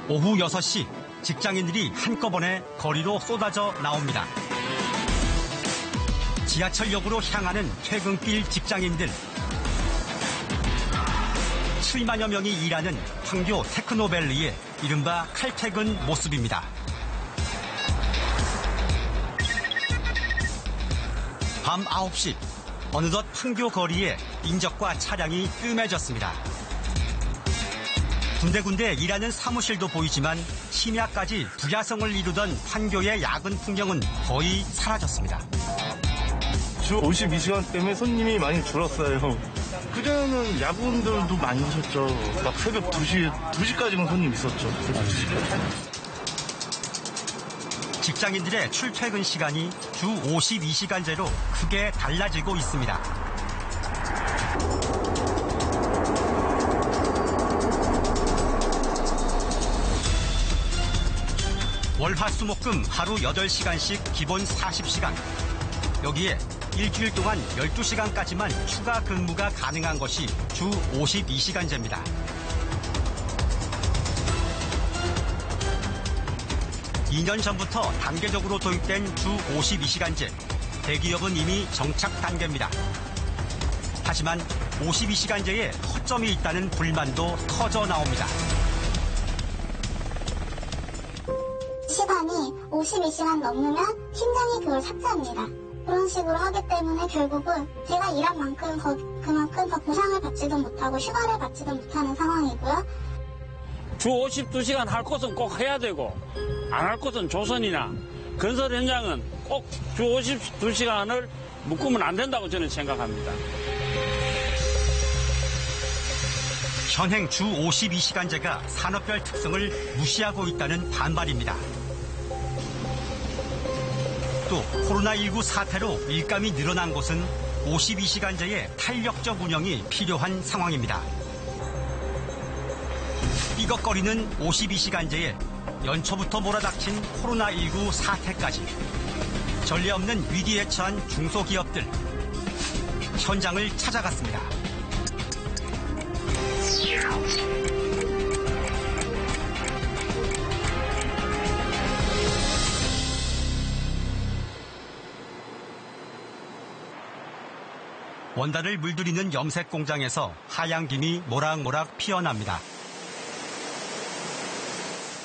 오후 6시 직장인들이 한꺼번에 거리로 쏟아져 나옵니다. 지하철역으로 향하는 퇴근길 직장인들. 7만여 명이 일하는 판교 테크노밸리의 이른바 칼퇴근 모습입니다. 밤 9시 어느덧 판교 거리에 인적과 차량이 뜸해졌습니다. 군데군데 일하는 사무실도 보이지만 심야까지 부야성을 이루던 판교의 야근 풍경은 거의 사라졌습니다. 주 52시간 때문에 손님이 많이 줄었어요. 그전에는 야구분들도 많이 오셨죠. 막 새벽 2시까지는 손님 있었죠. 새벽 2시까지. 직장인들의 출퇴근 시간이 주 52시간제로 크게 달라지고 있습니다. 월화수목금 하루 8시간씩 기본 40시간. 여기에 일주일 동안 12시간까지만 추가 근무가 가능한 것이 주 52시간제입니다. (2년) 전부터 단계적으로 도입된 주 52시간제. 대기업은 이미 정착 단계입니다. 하지만 52시간제에 허점이 있다는 불만도 터져 나옵니다. 시간이 52시간 넘으면 팀장이 그걸 삭제합니다. 그런 식으로 하기 때문에 결국은 제가 일한 만큼 그만큼 더 보상을 받지도 못하고 휴가를 받지도 못하는 상황이고요. 주 52시간 할 것은 꼭 해야 되고 안 할 것은 조선이나 건설 현장은 꼭 주 52시간을 묶으면 안 된다고 저는 생각합니다. 현행 주 52시간제가 산업별 특성을 무시하고 있다는 반발입니다. 또 코로나19 사태로 일감이 늘어난 곳은 52시간제의 탄력적 운영이 필요한 상황입니다. 삐걱거리는 52시간제에 연초부터 몰아닥친 코로나19 사태까지 전례 없는 위기에 처한 중소기업들. 현장을 찾아갔습니다. 원단을 물들이는 염색 공장에서 하얀 김이 모락모락 피어납니다.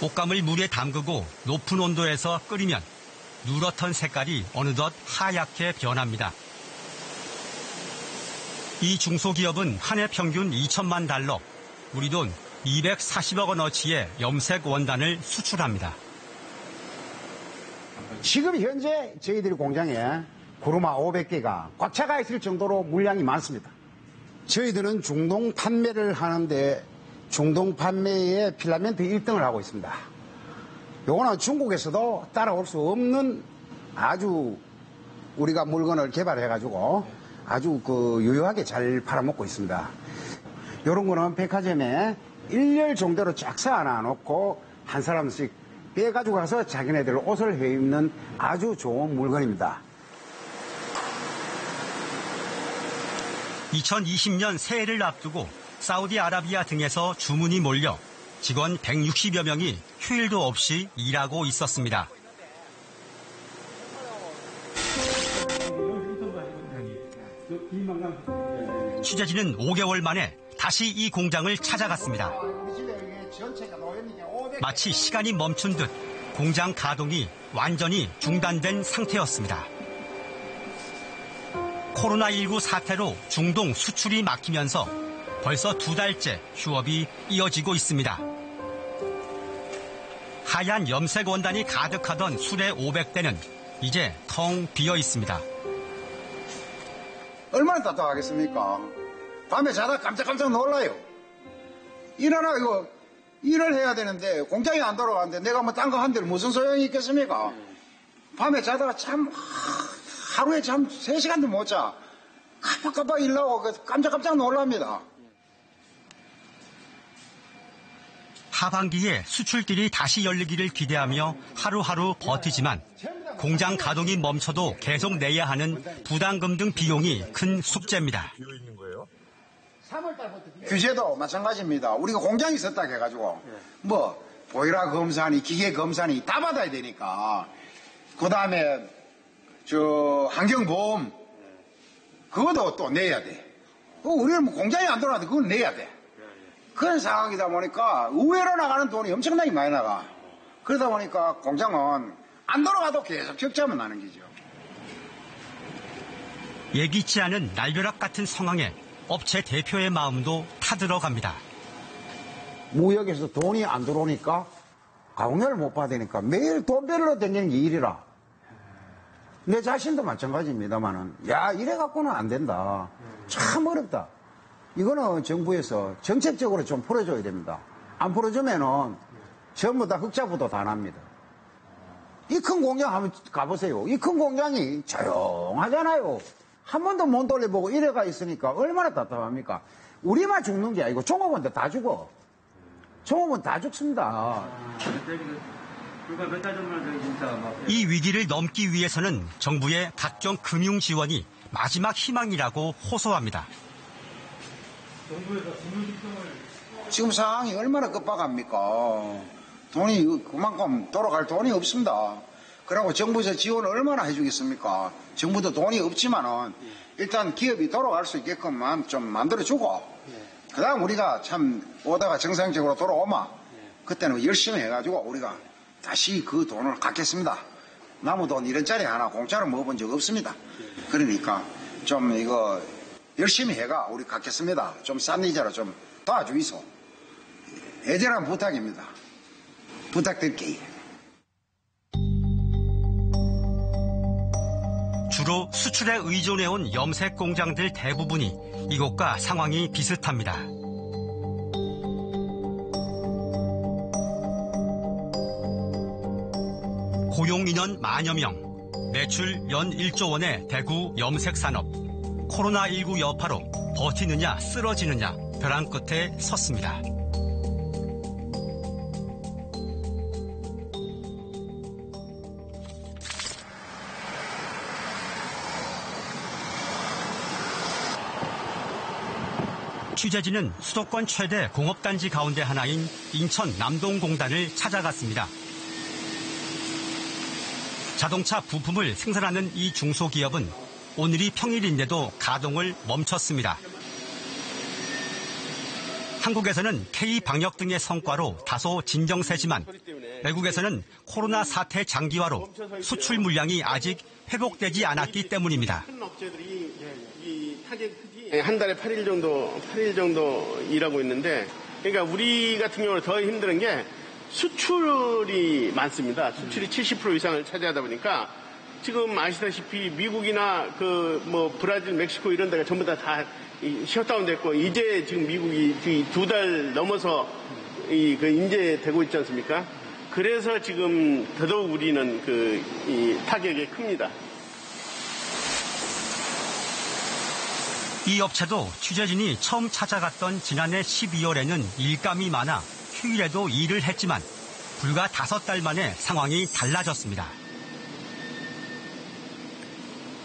옷감을 물에 담그고 높은 온도에서 끓이면 누렇던 색깔이 어느덧 하얗게 변합니다. 이 중소기업은 한 해 평균 2천만 달러, 우리 돈 240억 원어치의 염색 원단을 수출합니다. 지금 현재 저희들이 공장에 구루마 500개가 꽉 차가 있을 정도로 물량이 많습니다. 저희들은 중동 판매를 하는데 중동 판매에 필라멘트 1등을 하고 있습니다. 요거는 중국에서도 따라올 수 없는 아주 우리가 물건을 개발해가지고 아주 유효하게 잘 팔아먹고 있습니다. 요런 거는 백화점에 1열 정도로 쫙 쌓아놔놓고 한 사람씩 빼가지고 가서 자기네들 옷을 해입는 아주 좋은 물건입니다. 2020년 새해를 앞두고 사우디아라비아 등에서 주문이 몰려 직원 160여 명이 휴일도 없이 일하고 있었습니다. 취재진은 5개월 만에 다시 이 공장을 찾아갔습니다. 마치 시간이 멈춘 듯 공장 가동이 완전히 중단된 상태였습니다. 코로나19 사태로 중동 수출이 막히면서 벌써 2달째 휴업이 이어지고 있습니다. 하얀 염색 원단이 가득하던 수레 500대는 이제 텅 비어 있습니다. 얼마나 답답하겠습니까? 밤에 자다 깜짝깜짝 놀라요. 일하나 이거 일을 해야 되는데 공장이 안 돌아가는데 내가 뭐 딴 거 한 데를 무슨 소용이 있겠습니까? 밤에 자다가 참 하루에 참 3시간도 못 자. 깜빡깜빡 일 나오고 깜짝깜짝 놀랍니다. 하반기에 수출길이 다시 열리기를 기대하며 하루하루 버티지만 공장 가동이 멈춰도 계속 내야 하는 부담금 등 비용이 큰 숙제입니다. 규제도 마찬가지입니다. 우리가 공장이 있었다 해가지고 뭐 보이라 검사니 기계 검사니 다 받아야 되니까 그 다음에 저 환경보험 그것도 또 내야 돼. 우리는 뭐 공장이 안 돌아가도 그건 내야 돼. 그런 상황이다 보니까 의외로 나가는 돈이 엄청나게 많이 나가. 그러다 보니까 공장은 안 돌아가도 계속 적자만 나는 거죠. 예기치 않은 날벼락 같은 상황에 업체 대표의 마음도 타들어갑니다. 무역에서 돈이 안 들어오니까 가공료를 못 받으니까 매일 돈 벌러 다니는 게 일이라. 내 자신도 마찬가지입니다만은 야 이래갖고는 안 된다. 참 어렵다. 이거는 정부에서 정책적으로 좀 풀어줘야 됩니다. 안 풀어주면은 전부 다 흑자부도 다 납니다. 이 큰 공장 한번 가보세요. 이 큰 공장이 조용하잖아요. 한 번도 못 돌려보고 이래가 있으니까 얼마나 답답합니까? 우리만 죽는 게 아니고 종업원들 다 죽어. 종업원 다 죽습니다. 이 위기를 넘기 위해서는 정부의 각종 금융 지원이 마지막 희망이라고 호소합니다. 지금 상황이 얼마나 급박합니까? 돈이 그만큼 돌아갈 돈이 없습니다. 그리고 정부에서 지원을 얼마나 해주겠습니까? 정부도 돈이 없지만은 일단 기업이 돌아갈 수 있게끔만 좀 만들어주고 그 다음 우리가 참 오다가 정상적으로 돌아오면 그때는 열심히 해가지고 우리가 다시 그 돈을 갚겠습니다. 남은 돈 1원짜리 하나 공짜로 먹어본 적 없습니다. 그러니까 좀 이거 열심히 해가 우리 갚겠습니다. 좀 싼 이자로 좀 도와주이소. 애절한 부탁입니다. 부탁드릴게요. 주로 수출에 의존해온 염색 공장들 대부분이 이곳과 상황이 비슷합니다. 고용인원 만여 명, 매출 연 1조 원의 대구 염색산업. 코로나19 여파로 버티느냐 쓰러지느냐 벼랑 끝에 섰습니다. 취재진은 수도권 최대 공업단지 가운데 하나인 인천 남동공단을 찾아갔습니다. 자동차 부품을 생산하는 이 중소기업은 오늘이 평일인데도 가동을 멈췄습니다. 한국에서는 K-방역 등의 성과로 다소 진정세지만 외국에서는 코로나 사태 장기화로 수출 물량이 아직 회복되지 않았기 때문입니다. 한 달에 8일 정도 일하고 있는데, 그러니까 우리 같은 경우는 더 힘든 게 수출이 많습니다. 수출이 70% 이상을 차지하다 보니까 지금 아시다시피 미국이나 브라질, 멕시코 이런 데가 전부 다 셧다운 됐고, 이제 지금 미국이 2달 넘어서 인제되고 있지 않습니까? 그래서 지금 더더욱 우리는 이 타격이 큽니다. 이 업체도 취재진이 처음 찾아갔던 지난해 12월에는 일감이 많아 휴일에도 일을 했지만 불과 5달 만에 상황이 달라졌습니다.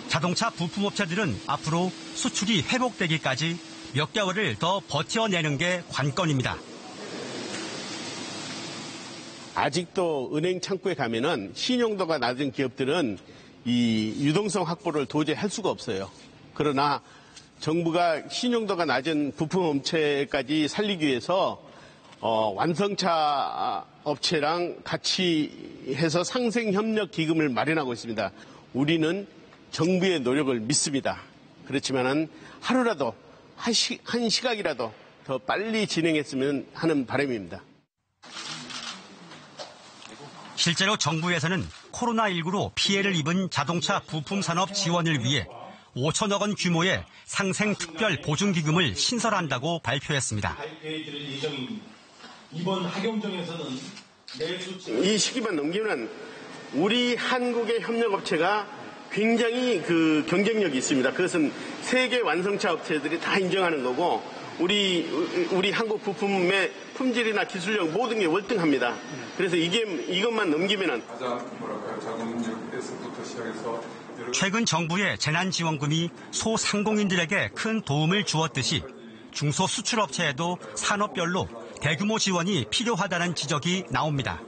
자동차 부품업체들은 앞으로 수출이 회복되기까지 몇 개월을 더 버텨내는 게 관건입니다. 아직도 은행 창구에 가면은 신용도가 낮은 기업들은 이 유동성 확보를 도저히 할 수가 없어요. 그러나 정부가 신용도가 낮은 부품업체까지 살리기 위해서 완성차 업체랑 같이 해서 상생협력기금을 마련하고 있습니다. 우리는 정부의 노력을 믿습니다. 그렇지만은 하루라도 한 시각이라도 더 빨리 진행했으면 하는 바람입니다. 실제로 정부에서는 코로나19로 피해를 입은 자동차 부품 산업 지원을 위해 5천억 원 규모의 상생특별 보증기금을 신설한다고 발표했습니다. 이번 하경정에서는 이 시기만 넘기면 우리 한국의 협력업체가 굉장히 경쟁력이 있습니다. 그것은 세계 완성차 업체들이 다 인정하는 거고, 우리 한국 부품의 품질이나 기술력 모든 게 월등합니다. 그래서 이것만 넘기면은 최근 정부의 재난지원금이 소상공인들에게 큰 도움을 주었듯이 중소수출업체에도 산업별로 대규모 지원이 필요하다는 지적이 나옵니다.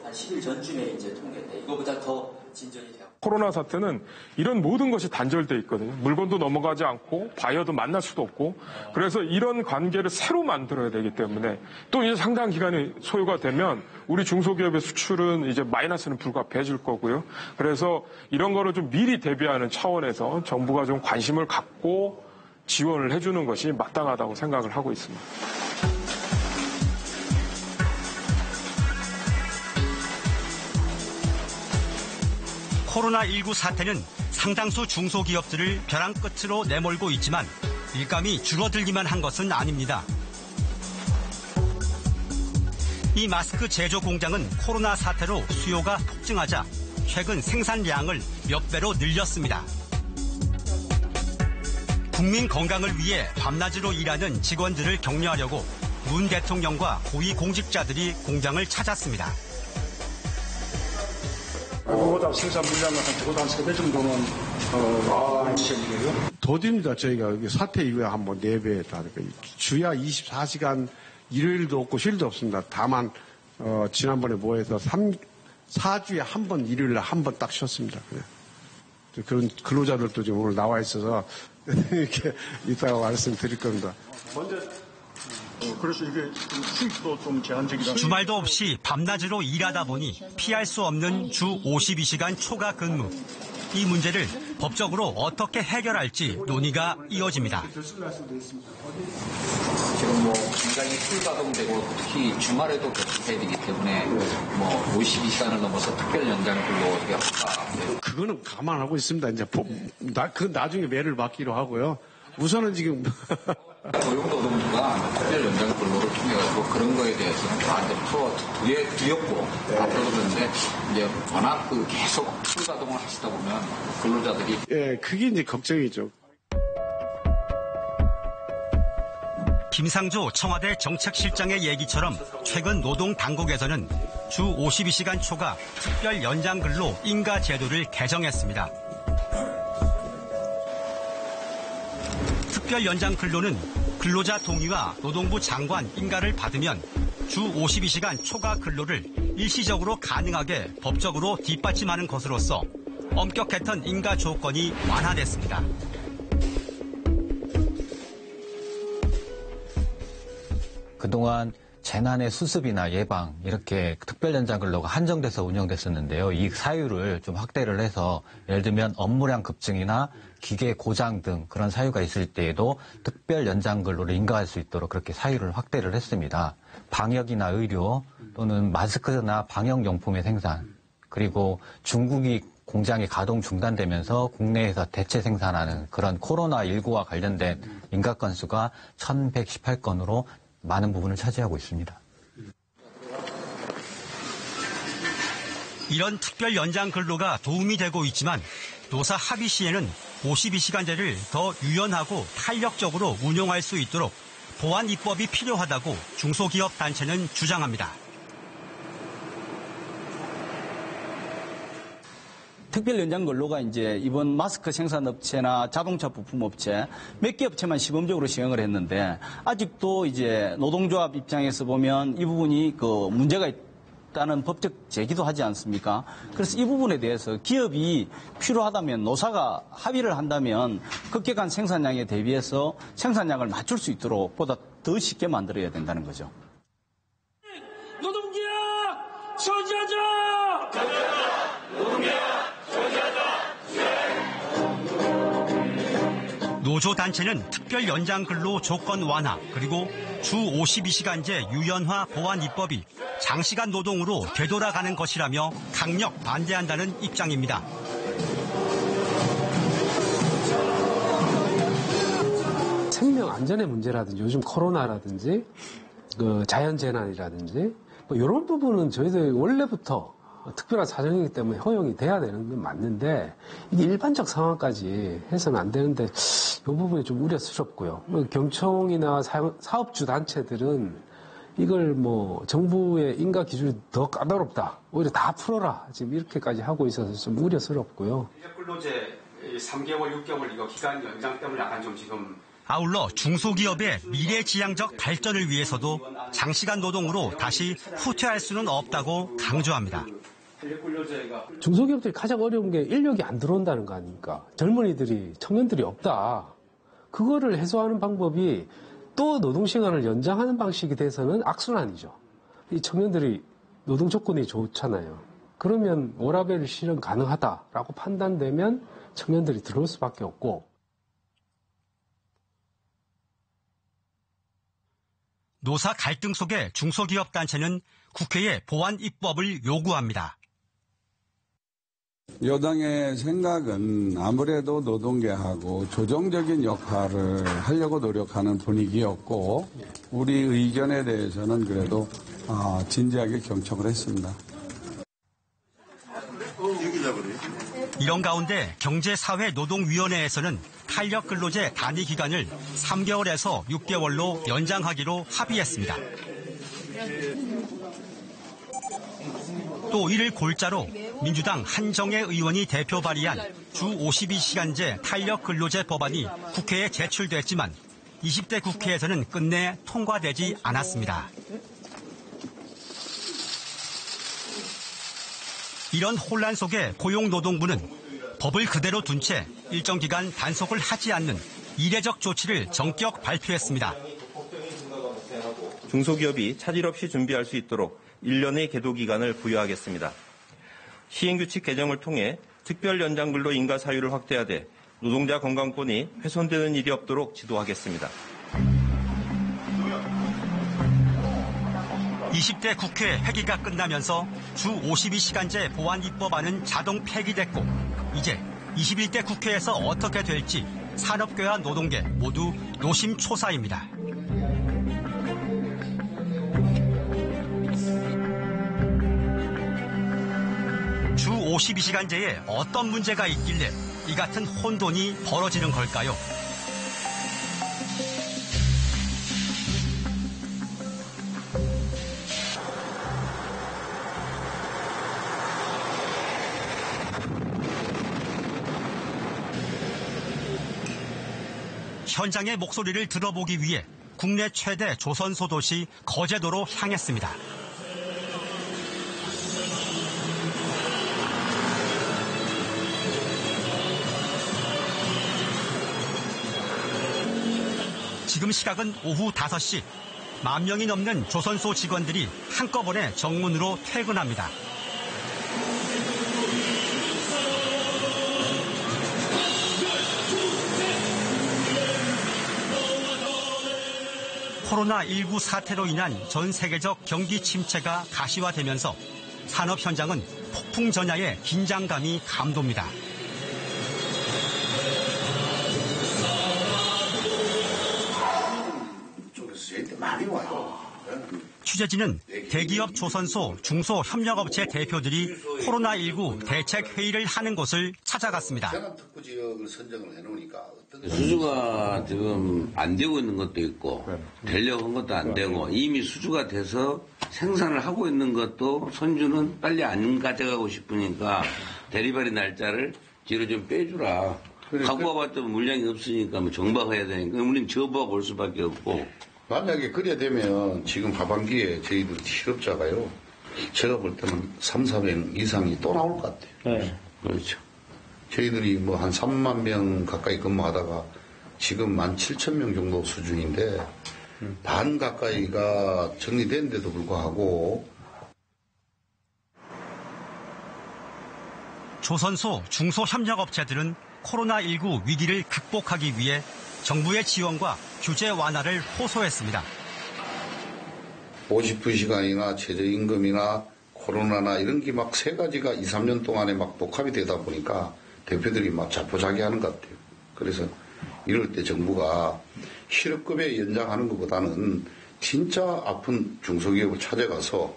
한 10일 전쯤에 이제 통계인데 이거보다 더 진전이 돼요. 코로나 사태는 이런 모든 것이 단절돼 있거든요. 물건도 넘어가지 않고 바이어도 만날 수도 없고 그래서 이런 관계를 새로 만들어야 되기 때문에 또 이제 상당한 기간이 소요가 되면 우리 중소기업의 수출은 이제 마이너스는 불가피해질 거고요. 그래서 이런 거를 좀 미리 대비하는 차원에서 정부가 좀 관심을 갖고 지원을 해주는 것이 마땅하다고 생각을 하고 있습니다. 코로나19 사태는 상당수 중소기업들을 벼랑 끝으로 내몰고 있지만 일감이 줄어들기만 한 것은 아닙니다. 이 마스크 제조 공장은 코로나 사태로 수요가 폭증하자 최근 생산량을 몇 배로 늘렸습니다. 국민 건강을 위해 밤낮으로 일하는 직원들을 격려하려고 문 대통령과 고위 공직자들이 공장을 찾았습니다. 그보다 생산 물량은 한 3배 정도는 예정이에요. 더딥니다. 저희가 사태 이후에 한번 4배 다. 주야 24시간 일요일도 없고 휴일도 없습니다. 다만 지난번에 모여서 4주에 한 번 일요일에 한 번 딱 쉬었습니다. 그런 근로자들도 지금 오늘 나와 있어서 이렇게 이따가 말씀드릴 겁니다. 그래서 이게 수익도 좀 제한적이다. 주말도 없이 밤낮으로 일하다 보니 피할 수 없는 주 52시간 초과 근무. 이 문제를 법적으로 어떻게 해결할지 논의가 이어집니다. 지금 공장이 풀가동되고 특히 주말에도 계속해야 되기 때문에 52시간을 넘어서 특별 연장을 불러 어떻게 할까? 그거는 감안하고 있습니다. 이제 그 나중에 매를 받기로 하고요. 우선은 지금 고용노동부가 특별 연장 근로를 통해가지고 그런 거에 대해서는 다 이제 두렵고 앞으로 그런데 이제 워낙 계속 풀가동을 하시다 보면 근로자들이 그게 이제 걱정이죠. 김상조 청와대 정책실장의 얘기처럼 최근 노동당국에서는 주 52시간 초과 특별 연장 근로 인가 제도를 개정했습니다. 특별 연장 근로는 근로자 동의와 노동부 장관 인가를 받으면 주 52시간 초과 근로를 일시적으로 가능하게 법적으로 뒷받침하는 것으로서 엄격했던 인가 조건이 완화됐습니다. 그동안 재난의 수습이나 예방 이렇게 특별 연장 근로가 한정돼서 운영됐었는데요. 이 사유를 좀 확대를 해서 예를 들면 업무량 급증이나 기계 고장 등 그런 사유가 있을 때에도 특별 연장 근로를 인가할 수 있도록 그렇게 사유를 확대를 했습니다. 방역이나 의료 또는 마스크나 방역용품의 생산 그리고 중국이 공장이 가동 중단되면서 국내에서 대체 생산하는 그런 코로나19와 관련된 인가 건수가 1,118건으로 많은 부분을 차지하고 있습니다. 이런 특별 연장 근로가 도움이 되고 있지만 노사 합의 시에는 52시간제를 더 유연하고 탄력적으로 운용할 수 있도록 보완 입법이 필요하다고 중소기업 단체는 주장합니다. 특별 연장 근로가 이제 이번 마스크 생산업체나 자동차 부품업체 몇 개 업체만 시범적으로 시행을 했는데 아직도 이제 노동조합 입장에서 보면 이 부분이 문제가 있다는 법적 제기도 하지 않습니까? 그래서 이 부분에 대해서 기업이 필요하다면 노사가 합의를 한다면 급격한 생산량에 대비해서 생산량을 맞출 수 있도록 보다 더 쉽게 만들어야 된다는 거죠. 노동계약 저지하자! 노동계약 노조단체는 특별 연장 근로 조건 완화 그리고 주 52시간제 유연화 보완 입법이 장시간 노동으로 되돌아가는 것이라며 강력 반대한다는 입장입니다. 생명 안전의 문제라든지 요즘 코로나라든지 자연재난이라든지 이런 부분은 저희들 원래부터 특별한 사정이기 때문에 허용이 돼야 되는 건 맞는데 이게 일반적 상황까지 해서는 안 되는데 이 부분이 좀 우려스럽고요. 경총이나 사업주 단체들은 이걸 뭐 정부의 인가 기준이 더 까다롭다. 오히려 다 풀어라. 지금 이렇게까지 하고 있어서 좀 우려스럽고요. 근로제 3개월, 6개월 이거 기간 연장 때문에 약간 좀 지금. 아울러 중소기업의 미래지향적 발전을 위해서도 장시간 노동으로 다시 후퇴할 수는 없다고 강조합니다. 중소기업들이 가장 어려운 게 인력이 안 들어온다는 거 아닙니까? 젊은이들이, 청년들이 없다. 그거를 해소하는 방법이 또 노동시간을 연장하는 방식이 돼서는 악순환이죠. 이 청년들이 노동 조건이 좋잖아요. 그러면 워라밸 실현 가능하다라고 판단되면 청년들이 들어올 수밖에 없고. 노사 갈등 속에 중소기업 단체는 국회에 보완 입법을 요구합니다. 여당의 생각은 아무래도 노동계하고 조정적인 역할을 하려고 노력하는 분위기였고 우리 의견에 대해서는 그래도 진지하게 경청을 했습니다. 이런 가운데 경제사회노동위원회에서는 탄력근로제 단위 기간을 3개월에서 6개월로 연장하기로 합의했습니다. 또 이를 골자로 민주당 한정혜 의원이 대표 발의한 주 52시간제 탄력근로제 법안이 국회에 제출됐지만 20대 국회에서는 끝내 통과되지 않았습니다. 이런 혼란 속에 고용노동부는 법을 그대로 둔 채 일정 기간 단속을 하지 않는 이례적 조치를 전격 발표했습니다. 중소기업이 차질 없이 준비할 수 있도록 1년의 계도 기간을 부여하겠습니다. 시행규칙 개정을 통해 특별 연장근로 인가 사유를 확대하되 노동자 건강권이 훼손되는 일이 없도록 지도하겠습니다. 20대 국회 회기가 끝나면서 주 52시간제 보완 입법안은 자동 폐기됐고 이제 21대 국회에서 어떻게 될지 산업계와 노동계 모두 노심초사입니다. 주 52시간제에 어떤 문제가 있길래 이 같은 혼돈이 벌어지는 걸까요? 현장의 목소리를 들어보기 위해 국내 최대 조선소 도시 거제도로 향했습니다. 지금 시각은 오후 5시. 10,000명이 넘는 조선소 직원들이 한꺼번에 정문으로 퇴근합니다. 코로나19 사태로 인한 전 세계적 경기 침체가 가시화되면서 산업 현장은 폭풍 전야의 긴장감이 감돕니다. 취재진은 대기업 조선소, 중소협력업체 대표들이 코로나19 대책 회의를 하는 곳을 찾아갔습니다. 수주가 지금 안 되고 있는 것도 있고 되려고 한 것도 안 되고 이미 수주가 돼서 생산을 하고 있는 것도 선주는 빨리 안 가져가고 싶으니까 대리발이 날짜를 뒤로 좀 빼주라. 갖고 와봤더니 물량이 없으니까 뭐 정박해야 되니까 우리는 접어가 올 수밖에 없고. 만약에 그래야 되면 지금 하반기에 저희들 실업자가요. 제가 볼 때는 3,400 이상이 또 나올 것 같아요. 네. 그렇죠. 저희들이 뭐 한 3만 명 가까이 근무하다가 지금 17,000명 정도 수준인데 반 가까이가 정리된데도 불구하고 조선소, 중소협력업체들은 코로나19 위기를 극복하기 위해 정부의 지원과 규제 완화를 호소했습니다. 52시간이나 최저임금이나 코로나나 이런 게 막 세 가지가 2, 3년 동안에 막 복합이 되다 보니까 대표들이 막 자포자기하는 것 같아요. 그래서 이럴 때 정부가 실업급여 연장하는 것보다는 진짜 아픈 중소기업을 찾아가서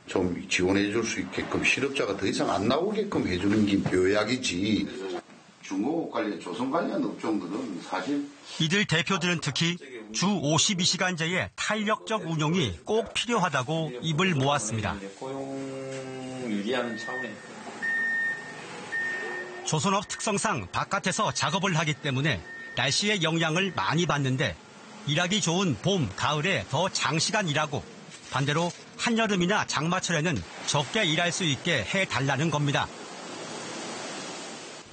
좀 지원해 줄 수 있게끔 실업자가 더 이상 안 나오게끔 해주는 게 묘약이지. 중공업 관련, 조선 관련 업종들은 사실 이들 대표들은 특히 주 52시간제의 탄력적 운용이 꼭 필요하다고 입을 모았습니다. 고용 유지하는 차원에서. 조선업 특성상 바깥에서 작업을 하기 때문에 날씨의 영향을 많이 받는데 일하기 좋은 봄, 가을에 더 장시간 일하고 반대로 한여름이나 장마철에는 적게 일할 수 있게 해달라는 겁니다.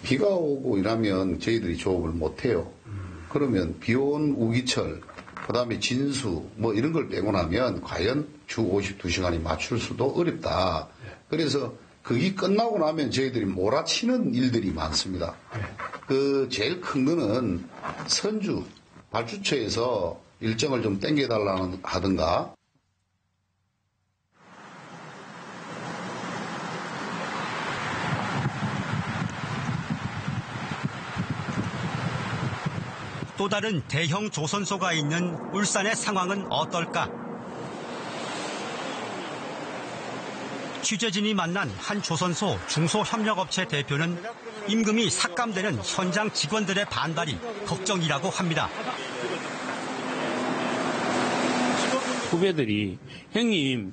비가 오고 이러면 저희들이 조업을 못해요. 그러면 비 온 우기철, 그다음에 진수 뭐 이런 걸 빼고 나면 과연 주 52시간이 맞출 수도 어렵다. 그래서 그게 끝나고 나면 저희들이 몰아치는 일들이 많습니다. 그 제일 큰 거는 선주, 발주처에서 일정을 좀 땡겨달라는 하든가. 또 다른 대형 조선소가 있는 울산의 상황은 어떨까? 취재진이 만난 한 조선소 중소협력업체 대표는 임금이 삭감되는 현장 직원들의 반발이 걱정이라고 합니다. 후배들이 형님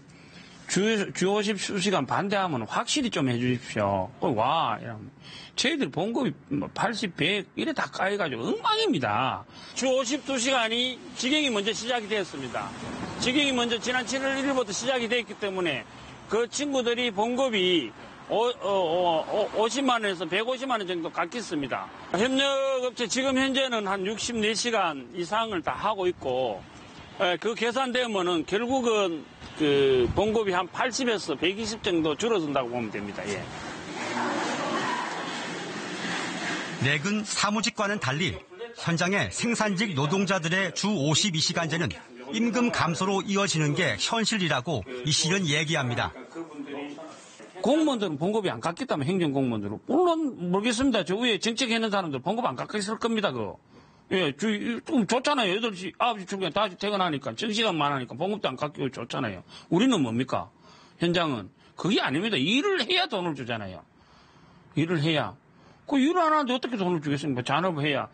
주 50시간 반대하면 확실히 좀 해주십시오. 와 이러면 저희들 봉급이 80, 100 이래 다 까여가지고 엉망입니다. 주 52시간이 직영이 먼저 시작이 되었습니다. 직영이 먼저 지난 7월 1일부터 시작이 됐기 때문에 그 친구들이 봉급이 50만 원에서 150만 원 정도 깎였습니다. 협력업체 지금 현재는 한 64시간 이상을 다 하고 있고 그 계산되면은 결국은 그 봉급이 한 80에서 120 정도 줄어든다고 보면 됩니다. 예. 내근 사무직과는 달리 현장의 생산직 노동자들의 주 52시간제는 임금 감소로 이어지는 게 현실이라고 이 씨는 얘기합니다. 공무원들은 봉급이 안 깎였다면 행정공무원들은 물론 모르겠습니다. 저 위에 정책하는 사람들 봉급 안 깎였을 겁니다. 그거. 예, 좀 좋잖아요. 8시, 9시 출근 다시 퇴근하니까 정시간만 하니까 봉급도 안 깎이고 좋잖아요. 우리는 뭡니까? 현장은 그게 아닙니다. 일을 해야 돈을 주잖아요. 일을 해야. 그 일을 안 하는데 어떻게 돈을 주겠습니까? 잔업을 해야.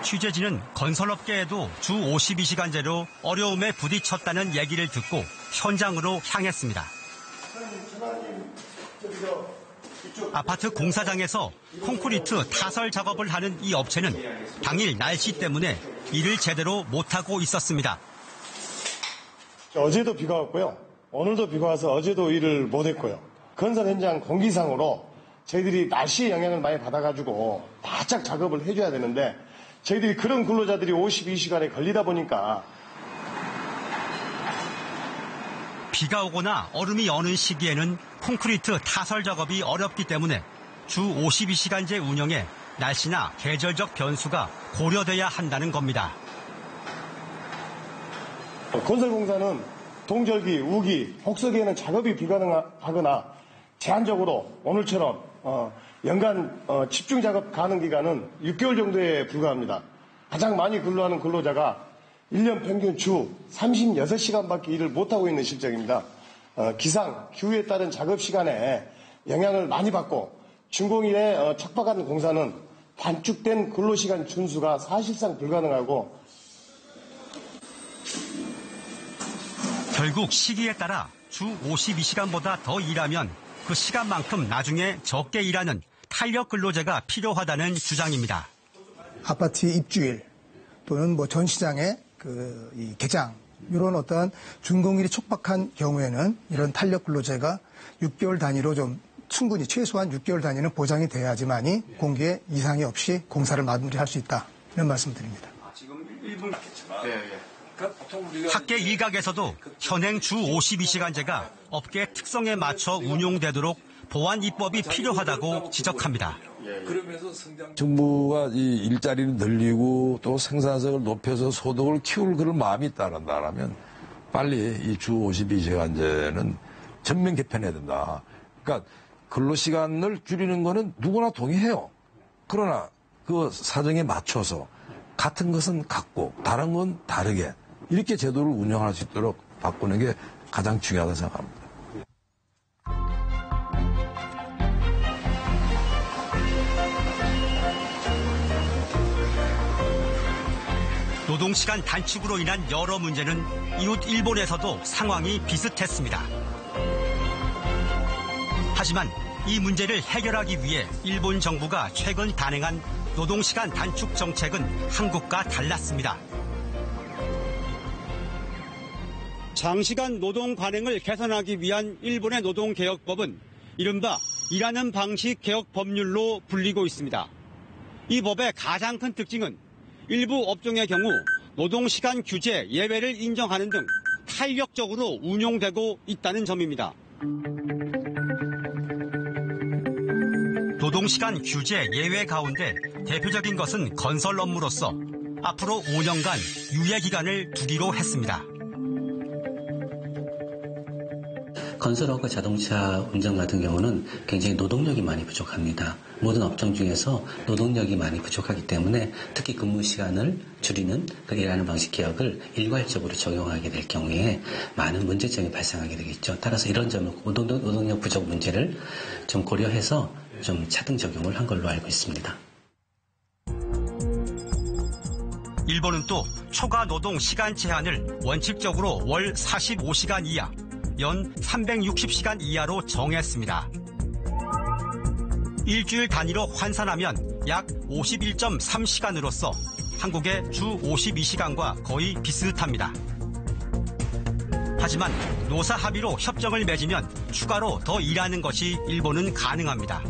취재진은 건설업계에도 주 52시간제로 어려움에 부딪혔다는 얘기를 듣고 현장으로 향했습니다. 아파트 공사장에서 콘크리트 타설 작업을 하는 이 업체는 당일 날씨 때문에 일을 제대로 못하고 있었습니다. 어제도 비가 왔고요. 오늘도 비가 와서 어제도 일을 못했고요. 건설 현장 공기상으로 저희들이 날씨의 영향을 많이 받아가지고 바짝 작업을 해줘야 되는데 저희들이 그런 근로자들이 52시간에 걸리다 보니까 비가 오거나 얼음이 어는 시기에는 콘크리트 타설 작업이 어렵기 때문에 주 52시간제 운영에 날씨나 계절적 변수가 고려돼야 한다는 겁니다. 건설공사는 동절기, 우기, 혹서기에는 작업이 불가능하거나 제한적으로 오늘처럼 연간 집중 작업 가능 기간은 6개월 정도에 불과합니다. 가장 많이 근로하는 근로자가 1년 평균 주 36시간밖에 일을 못하고 있는 실정입니다. 기상, 기후에 따른 작업 시간에 영향을 많이 받고 준공일에 척박한 공사는 단축된 근로시간 준수가 사실상 불가능하고 결국 시기에 따라 주 52시간보다 더 일하면 그 시간만큼 나중에 적게 일하는 탄력 근로제가 필요하다는 주장입니다. 아파트 입주일 또는 뭐 전시장의 이 개장 이런 어떤 준공일이 촉박한 경우에는 이런 탄력 근로제가 6개월 단위로 좀 충분히 최소한 6개월 단위는 보장이 돼야지만이 공기에 이상이 없이 공사를 마무리할 수 있다 이런 말씀드립니다. 지금 1분 남겠지만. 학계 일각에서도 현행 주 52시간제가 업계 특성에 맞춰 운용되도록 보완 입법이 필요하다고 지적합니다. 정부가 이 일자리를 늘리고 또 생산성을 높여서 소득을 키울 그런 마음이 있다면 빨리 이 주 52시간제는 전면 개편해야 된다. 그러니까 근로시간을 줄이는 거는 누구나 동의해요. 그러나 그 사정에 맞춰서 같은 것은 같고 다른 건 다르게 이렇게 제도를 운영할 수 있도록 바꾸는 게 가장 중요하다고 생각합니다. 노동시간 단축으로 인한 여러 문제는 이웃 일본에서도 상황이 비슷했습니다. 하지만 이 문제를 해결하기 위해 일본 정부가 최근 단행한 노동시간 단축 정책은 한국과 달랐습니다. 장시간 노동 관행을 개선하기 위한 일본의 노동개혁법은 이른바 일하는 방식 개혁 법률로 불리고 있습니다. 이 법의 가장 큰 특징은 일부 업종의 경우 노동시간 규제 예외를 인정하는 등 탄력적으로 운용되고 있다는 점입니다. 노동시간 규제 예외 가운데 대표적인 것은 건설 업무로서 앞으로 5년간 유예 기간을 두기로 했습니다. 건설업과 자동차 운전 같은 경우는 굉장히 노동력이 많이 부족합니다. 모든 업종 중에서 노동력이 많이 부족하기 때문에 특히 근무 시간을 줄이는 그 일하는 방식 개혁을 일괄적으로 적용하게 될 경우에 많은 문제점이 발생하게 되겠죠. 따라서 이런 점을 노동력 부족 문제를 좀 고려해서 좀 차등 적용을 한 걸로 알고 있습니다. 일본은 또 초과 노동 시간 제한을 원칙적으로 월 45시간 이하, 연 360시간 이하로 정했습니다. 일주일 단위로 환산하면 약 51.3시간으로서 한국의 주 52시간과 거의 비슷합니다. 하지만 노사 합의로 협정을 맺으면 추가로 더 일하는 것이 일본은 가능합니다.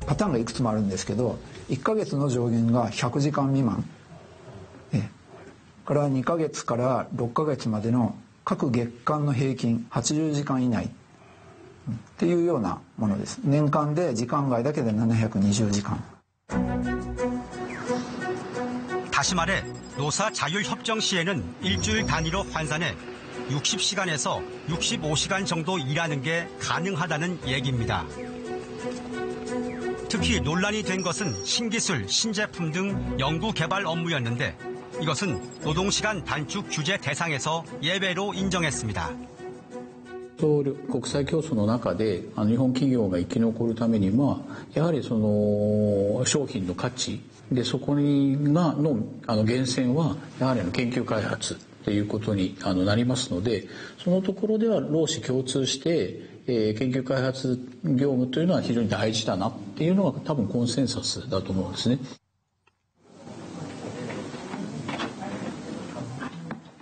パターンがいくつもあるんですけど、1ヶ月の上限が100時間未満。から2ヶ月から6ヶ月までの各月間の平均80時間以内っていうようなものです。年間で時間外だけで720時間。 다시 말해 노사 자율협정 시에는 일주일 단위로 환산해 60시간에서 65시간 정도 일하는 게 가능하다는 얘기입니다. 특히 논란이 된 것은 신기술, 신제품 등 연구개발 업무였는데 이것은 노동시간 단축 규제 대상에서 예외로 인정했습니다. 国際競争の中で日本企業が生き残るためにはやはりその商品の価値でそこの源泉はやはり研究開発ということになりますのでそのところでは労使共通して研究開発業務というのは非常に大事だなっていうのが多分コンセンサスだと思うんですね。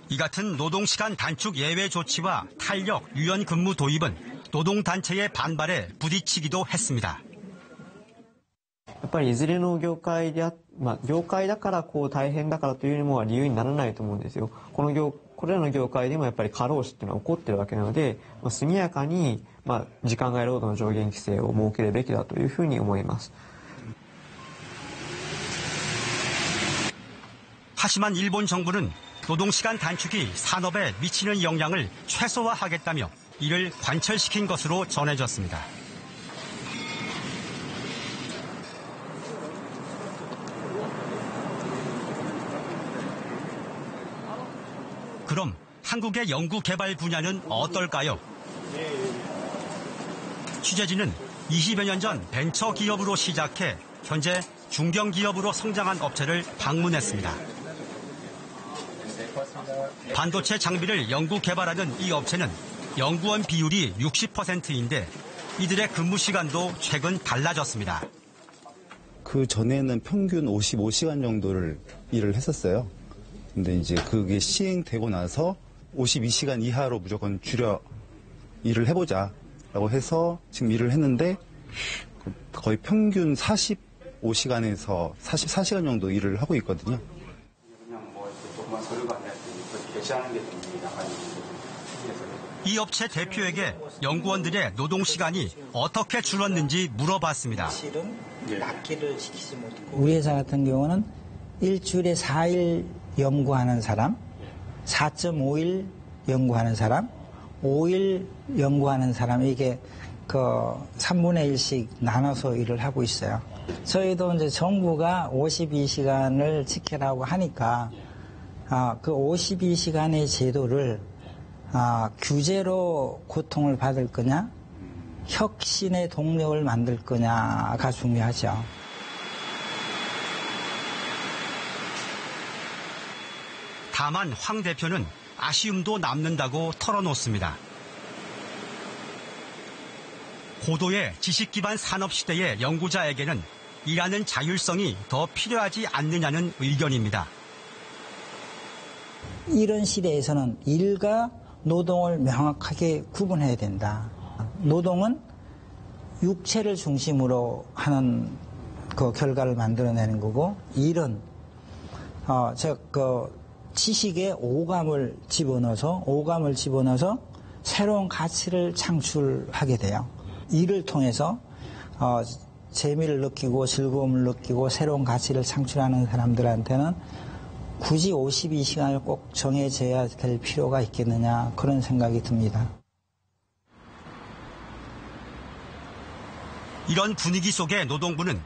이 같은 노동시간 단축 예외 조치와 탄력, 유연 근무 도입은 노동단체의 반발에 부딪히기도 했습니다. やっぱりいずれの業界で業界だからこう大変だからというのは理由にならないと思うんですよ。これらの業界でもやっぱり過労死っていうのは起こってるわけなので、速やかに時間外労働の上限規制を設けるべきだというふうに思います。 하지만 일본 정부는 노동시간 단축이 산업에 미치는 영향을 최소화하겠다며 이를 관철시킨 것으로 전해졌습니다. 그럼 한국의 연구개발 분야는 어떨까요? 취재진은 20여 년 전 벤처기업으로 시작해 현재 중견기업으로 성장한 업체를 방문했습니다. 반도체 장비를 연구 개발하는 이 업체는 연구원 비율이 60%인데 이들의 근무 시간도 최근 달라졌습니다. 그 전에는 평균 55시간 정도를 일을 했었어요. 근데 이제 그게 시행되고 나서 52시간 이하로 무조건 줄여 일을 해보자라고 해서 지금 일을 했는데 거의 평균 45시간에서 44시간 정도 일을 하고 있거든요. 이 업체 대표에게 연구원들의 노동시간이 어떻게 줄었는지 물어봤습니다. 우리 회사 같은 경우는 일주일에 4일 연구하는 사람, 4.5일 연구하는 사람, 5일 연구하는 사람 이게 그 3분의 1씩 나눠서 일을 하고 있어요. 저희도 이제 정부가 52시간을 지키라고 하니까 그 52시간의 제도를 규제로 고통을 받을 거냐, 혁신의 동력을 만들 거냐가 중요하죠. 다만 황 대표는 아쉬움도 남는다고 털어놓습니다. 고도의 지식기반 산업시대의 연구자에게는 일하는 자율성이 더 필요하지 않느냐는 의견입니다. 이런 시대에서는 일과 노동을 명확하게 구분해야 된다. 노동은 육체를 중심으로 하는 그 결과를 만들어내는 거고, 일은 지식에 오감을 집어넣어서 새로운 가치를 창출하게 돼요. 일을 통해서 재미를 느끼고 즐거움을 느끼고 새로운 가치를 창출하는 사람들한테는 굳이 52시간을 꼭 정해져야 될 필요가 있겠느냐, 그런 생각이 듭니다. 이런 분위기 속에 노동부는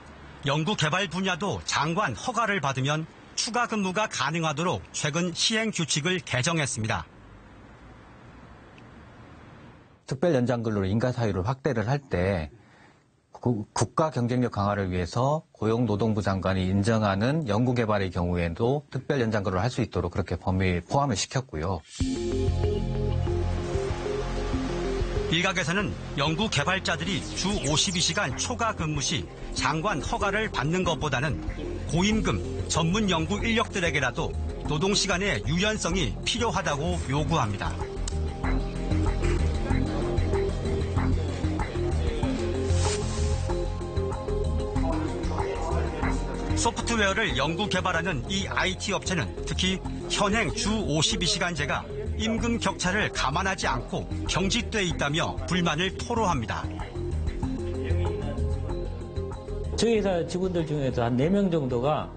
연구개발 분야도 장관 허가를 받으면 추가 근무가 가능하도록 최근 시행 규칙을 개정했습니다. 특별 연장근로로 인가사유를 확대를 할 때 국가 경쟁력 강화를 위해서 고용노동부 장관이 인정하는 연구개발의 경우에도 특별 연장근로를 할 수 있도록 그렇게 범위에 포함을 시켰고요. 일각에서는 연구개발자들이 주 52시간 초과 근무 시 장관 허가를 받는 것보다는 고임금 전문 연구 인력들에게라도 노동시간의 유연성이 필요하다고 요구합니다. 소프트웨어를 연구 개발하는 이 IT 업체는 특히 현행 주 52시간제가 임금 격차를 감안하지 않고 경직돼 있다며 불만을 토로합니다. 저희 회사 직원들 중에서 한 4명 정도가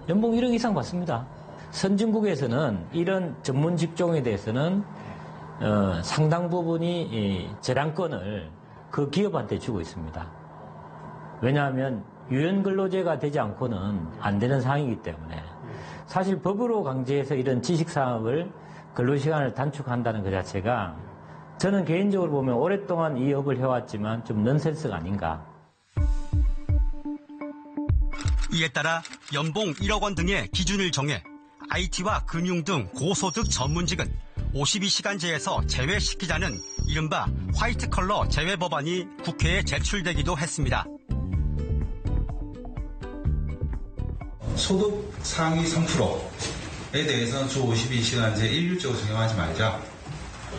연봉 1억 이상 받습니다. 선진국에서는 이런 전문 직종에 대해서는 상당 부분이 재량권을 그 기업한테 주고 있습니다. 왜냐하면 유연근로제가 되지 않고는 안 되는 상황이기 때문에 사실 법으로 강제해서 이런 지식산업을 근로시간을 단축한다는 것 자체가 저는 개인적으로 보면 오랫동안 이 업을 해왔지만 좀 넌센스가 아닌가. 이에 따라 연봉 1억 원 등의 기준을 정해 IT와 금융 등 고소득 전문직은 52시간제에서 제외시키자는 이른바 화이트컬러 제외 법안이 국회에 제출되기도 했습니다. 소득 상위 3%에 대해서는 주 52시간제 일률적으로 적용하지 말자.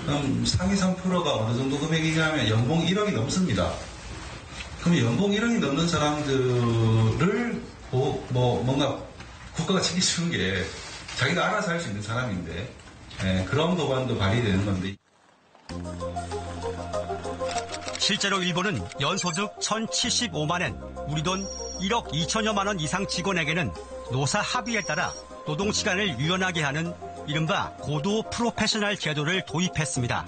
그럼 상위 3%가 어느 정도 금액이냐면 연봉 1억이 넘습니다. 그럼 연봉 1억이 넘는 사람들을 뭔가 국가가 책임지는 게 자기가 알아서 할 수 있는 사람인데 그런 법안도 발의되는 건데. 실제로 일본은 연소득 1,075만엔, 우리 돈 1억 2천여만 원 이상 직원에게는 노사 합의에 따라 노동시간을 유연하게 하는 이른바 고도 프로페셔널 제도를 도입했습니다.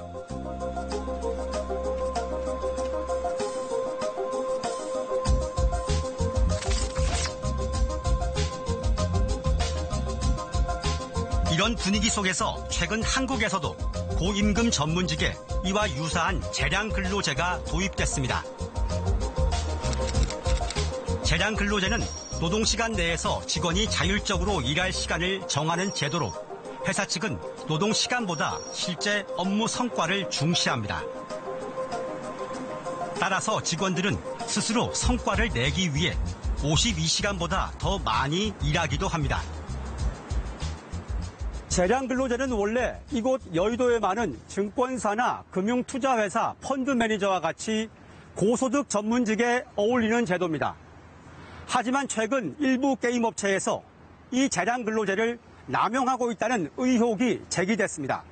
이런 분위기 속에서 최근 한국에서도 고임금 전문직에 이와 유사한 재량근로제가 도입됐습니다. 재량근로제는 노동시간 내에서 직원이 자율적으로 일할 시간을 정하는 제도로 회사 측은 노동시간보다 실제 업무 성과를 중시합니다. 따라서 직원들은 스스로 성과를 내기 위해 52시간보다 더 많이 일하기도 합니다. 재량근로제는 원래 이곳 여의도에 많은 증권사나 금융투자회사 펀드 매니저와 같이 고소득 전문직에 어울리는 제도입니다. 하지만 최근 일부 게임업체에서 이 재량근로제를 남용하고 있다는 의혹이 제기됐습니다.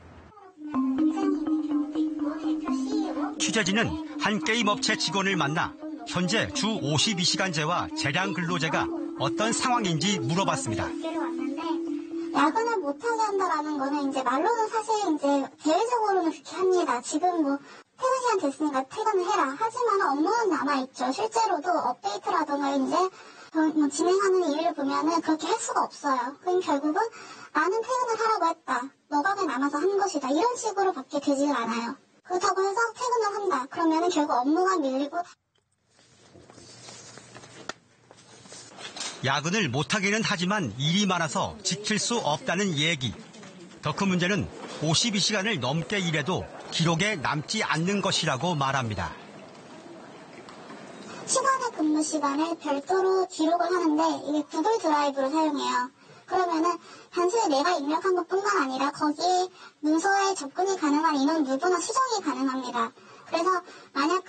취재진은 한 게임업체 직원을 만나 현재 주 52시간제와 재량근로제가 어떤 상황인지 물어봤습니다. 야근을 못하게 한다라는 거는 이제 말로는 사실 이제 대외적으로는 그렇게 합니다. 지금 뭐 퇴근 시간 시간 됐으니까 퇴근을 해라. 하지만 업무는 남아있죠. 실제로도 업데이트라든가 이제 진행하는 일을 보면은 그렇게 할 수가 없어요. 그럼 결국은 나는 퇴근을 하라고 했다. 너가 왜 남아서 한 것이다. 이런 식으로 밖에 되지가 않아요. 그렇다고 해서 퇴근을 한다. 그러면은 결국 업무가 밀리고. 야근을 못하기는 하지만 일이 많아서 지킬 수 없다는 얘기. 더 큰 문제는 52시간을 넘게 일해도 기록에 남지 않는 것이라고 말합니다. 시간의 근무 시간을 별도로 기록을 하는데 이게 구글 드라이브를 사용해요. 그러면은 단순히 내가 입력한 것뿐만 아니라 거기에 문서에 접근이 가능한 인원 누구나 수정이 가능합니다. 그래서 만약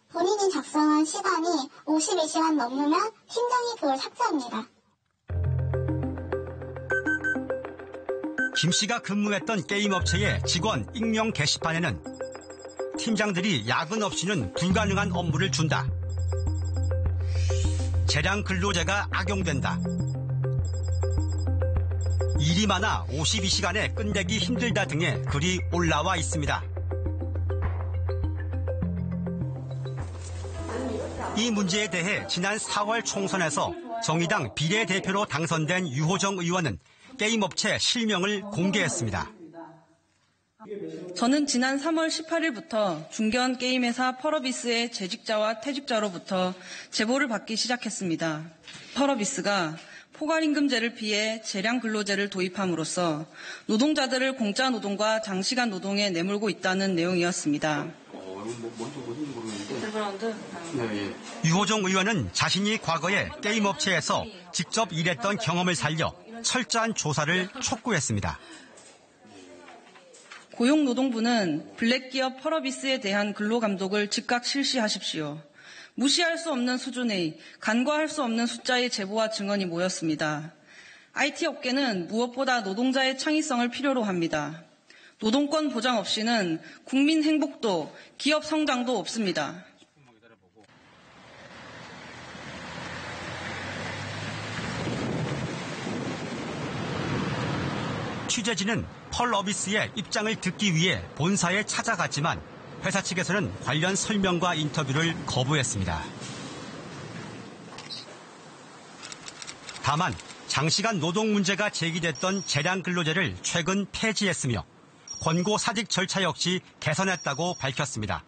본인이 작성한 시간이 52시간 넘으면 팀장이 그걸 삭제합니다. 김 씨가 근무했던 게임 업체의 직원 익명 게시판에는 팀장들이 야근 없이는 불가능한 업무를 준다. 재량 근로제가 악용된다. 일이 많아 52시간에 끝내기 힘들다 등의 글이 올라와 있습니다. 이 문제에 대해 지난 4월 총선에서 정의당 비례대표로 당선된 유호정 의원은 게임업체 실명을 공개했습니다. 저는 지난 3월 18일부터 중견 게임회사 펄어비스의 재직자와 퇴직자로부터 제보를 받기 시작했습니다. 펄어비스가 포괄임금제를 피해 재량 근로제를 도입함으로써 노동자들을 공짜 노동과 장시간 노동에 내몰고 있다는 내용이었습니다. 유호정 의원은 자신이 과거에 게임업체에서 직접 일했던 경험을 살려 철저한 조사를 촉구했습니다. 고용노동부는 블랙기업 펄어비스에 대한 근로감독을 즉각 실시하십시오. 무시할 수 없는 수준의 간과할 수 없는 숫자의 제보와 증언이 모였습니다. IT 업계는 무엇보다 노동자의 창의성을 필요로 합니다. 노동권 보장 없이는 국민 행복도 기업 성장도 없습니다. 취재진은 펄어비스의 입장을 듣기 위해 본사에 찾아갔지만 회사 측에서는 관련 설명과 인터뷰를 거부했습니다. 다만 장시간 노동 문제가 제기됐던 재량 근로제를 최근 폐지했으며 권고 사직 절차 역시 개선했다고 밝혔습니다.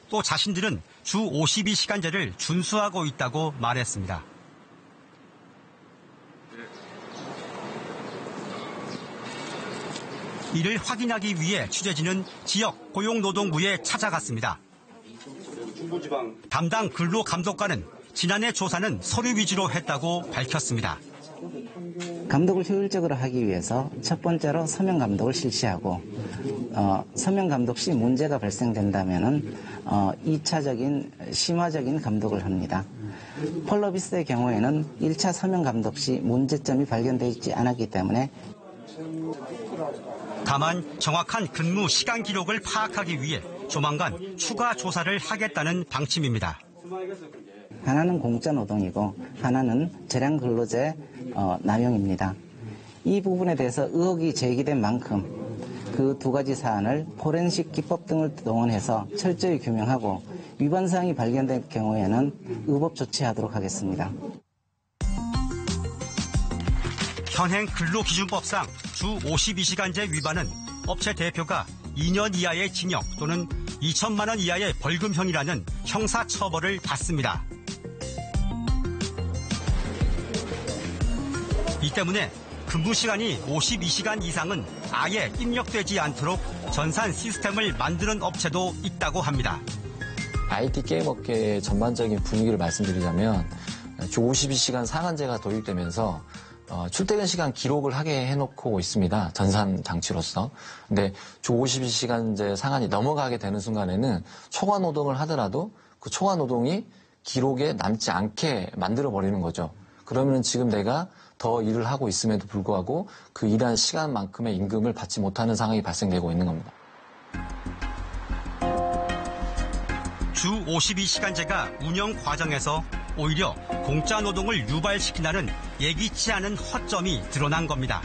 또 자신들은 주 52시간제를 준수하고 있다고 말했습니다. 이를 확인하기 위해 취재진은 지역 고용노동부에 찾아갔습니다. 담당 근로감독관은 지난해 조사는 서류 위주로 했다고 밝혔습니다. 감독을 효율적으로 하기 위해서 첫 번째로 서면 감독을 실시하고 서면 감독 시 문제가 발생된다면 2차적인 심화적인 감독을 합니다. 펄어비스의 경우에는 1차 서면 감독 시 문제점이 발견되지 않았기 때문에 다만 정확한 근무 시간 기록을 파악하기 위해 조만간 추가 조사를 하겠다는 방침입니다. 하나는 공짜 노동이고 하나는 재량 근로제 남용입니다. 이 부분에 대해서 의혹이 제기된 만큼 그 두 가지 사안을 포렌식 기법 등을 동원해서 철저히 규명하고 위반 사항이 발견된 경우에는 의법 조치하도록 하겠습니다. 현행 근로기준법상 주 52시간제 위반은 업체 대표가 2년 이하의 징역 또는 2천만 원 이하의 벌금형이라는 형사처벌을 받습니다. 이 때문에 근무 시간이 52시간 이상은 아예 입력되지 않도록 전산 시스템을 만드는 업체도 있다고 합니다. IT 게임 업계의 전반적인 분위기를 말씀드리자면 주 52시간 상한제가 도입되면서 출퇴근 시간 기록을 하게 해놓고 있습니다. 전산 장치로서. 근데 주 52시간제 상한이 넘어가게 되는 순간에는 초과 노동을 하더라도 그 초과 노동이 기록에 남지 않게 만들어버리는 거죠. 그러면 지금 내가 더 일을 하고 있음에도 불구하고 그 일한 시간만큼의 임금을 받지 못하는 상황이 발생되고 있는 겁니다. 주 52시간제가 운영 과정에서 오히려 공짜 노동을 유발시킨다는 예기치 않은 허점이 드러난 겁니다.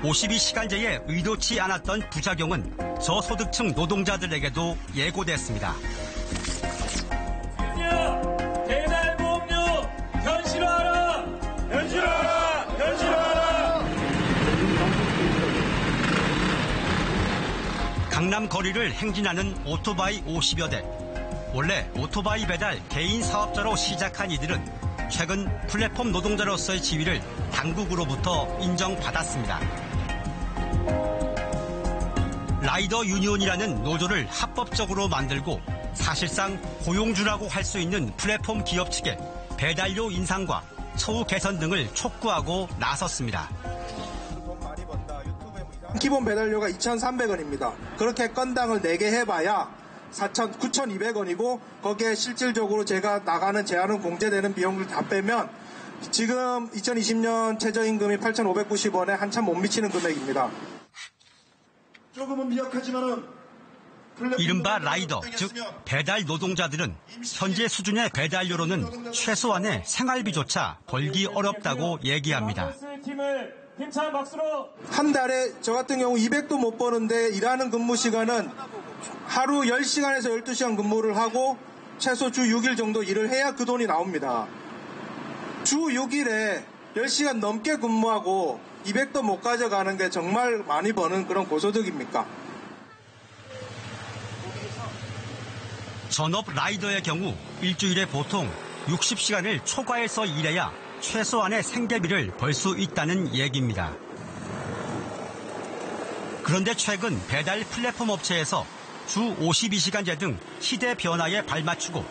52시간제에 의도치 않았던 부작용은 저소득층 노동자들에게도 예고됐습니다. 배달보험료 현실화하라! 현실화하라! 현실화하라! 강남 거리를 행진하는 오토바이 50여 대. 원래 오토바이 배달 개인 사업자로 시작한 이들은 최근 플랫폼 노동자로서의 지위를 당국으로부터 인정받았습니다. 라이더 유니온이라는 노조를 합법적으로 만들고 사실상 고용주라고 할 수 있는 플랫폼 기업 측에 배달료 인상과 처우 개선 등을 촉구하고 나섰습니다. 기본 배달료가 2,300원입니다. 그렇게 건당을 4개 해봐야 9,200원이고 거기에 실질적으로 제가 나가는 제한은 공제되는 비용을 다 빼면 지금 2020년 최저임금이 8,590원에 한참 못 미치는 금액입니다. 조금은 미약하지만은 이른바 라이더, 즉 배달 노동자들은 현재 수준의 배달료로는 최소한의 생활비조차 벌기 어렵다고 얘기합니다. 한 달에 저 같은 경우 200도 못 버는데 일하는 근무 시간은 하루 10시간에서 12시간 근무를 하고 최소 주 6일 정도 일을 해야 그 돈이 나옵니다. 주 6일에 10시간 넘게 근무하고 200도 못 가져가는 게 정말 많이 버는 그런 고소득입니까? 전업 라이더의 경우 일주일에 보통 60시간을 초과해서 일해야 최소한의 생계비를 벌 수 있다는 얘기입니다. 그런데 최근 배달 플랫폼 업체에서 주 52시간제 등 시대 변화에 발맞추고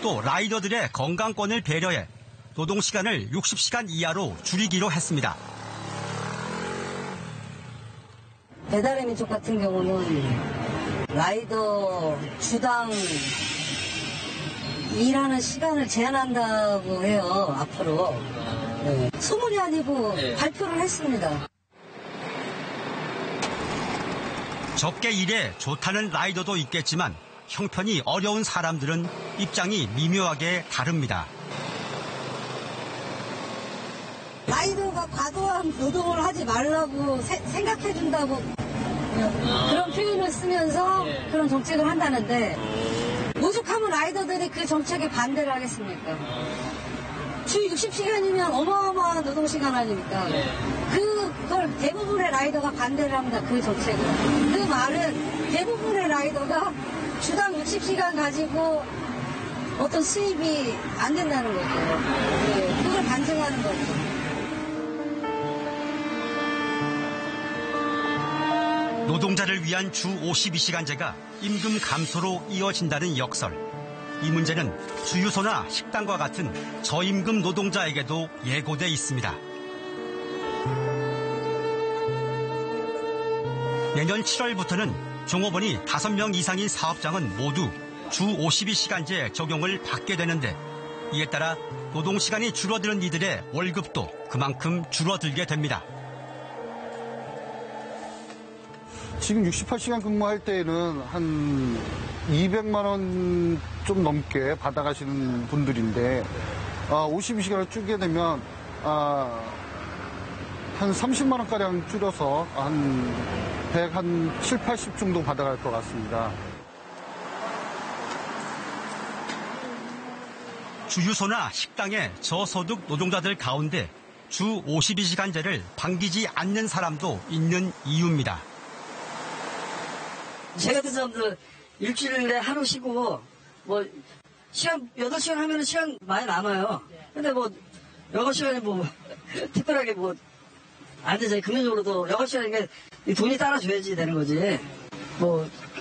또 라이더들의 건강권을 배려해 노동시간을 60시간 이하로 줄이기로 했습니다. 배달의 민족 같은 경우는 라이더 주당 일하는 시간을 제한한다고 해요, 앞으로. 네. 소문이 아니고 발표를 했습니다. 적게 일해 좋다는 라이더도 있겠지만 형편이 어려운 사람들은 입장이 미묘하게 다릅니다. 라이더가 과도한 노동을 하지 말라고 생각해준다고 그런 표현을 쓰면서 그런 정책을 한다는데 오죽하면 라이더들이 그 정책에 반대를 하겠습니까? 주 60시간이면 어마어마한 노동시간 아닙니까? 그걸 대부분의 라이더가 반대를 합니다. 그 정책을. 그 말은 대부분의 라이더가 주당 60시간 가지고 어떤 수입이 안 된다는 거죠. 네, 그걸 반증하는 거죠. 노동자를 위한 주 52시간제가 임금 감소로 이어진다는 역설. 이 문제는 주유소나 식당과 같은 저임금 노동자에게도 예고돼 있습니다. 내년 7월부터는 종업원이 5명 이상인 사업장은 모두 주 52시간제 적용을 받게 되는데 이에 따라 노동시간이 줄어드는 이들의 월급도 그만큼 줄어들게 됩니다. 지금 68시간 근무할 때에는 한 200만 원 좀 넘게 받아가시는 분들인데 52시간을 줄게 되면 한 30만 원가량 줄여서 한 107, 80 정도 받아갈 것 같습니다. 주유소나 식당의 저소득 노동자들 가운데 주 52시간제를 반기지 않는 사람도 있는 이유입니다. 제 같은 사람들 일주일에 하루 쉬고 시간 8시간 하면 시간 많이 남아요. 근데 6시간이 특별하게 안 되잖아요. 금전적으로도 6시간이니까 돈이 따라줘야지 되는 거지.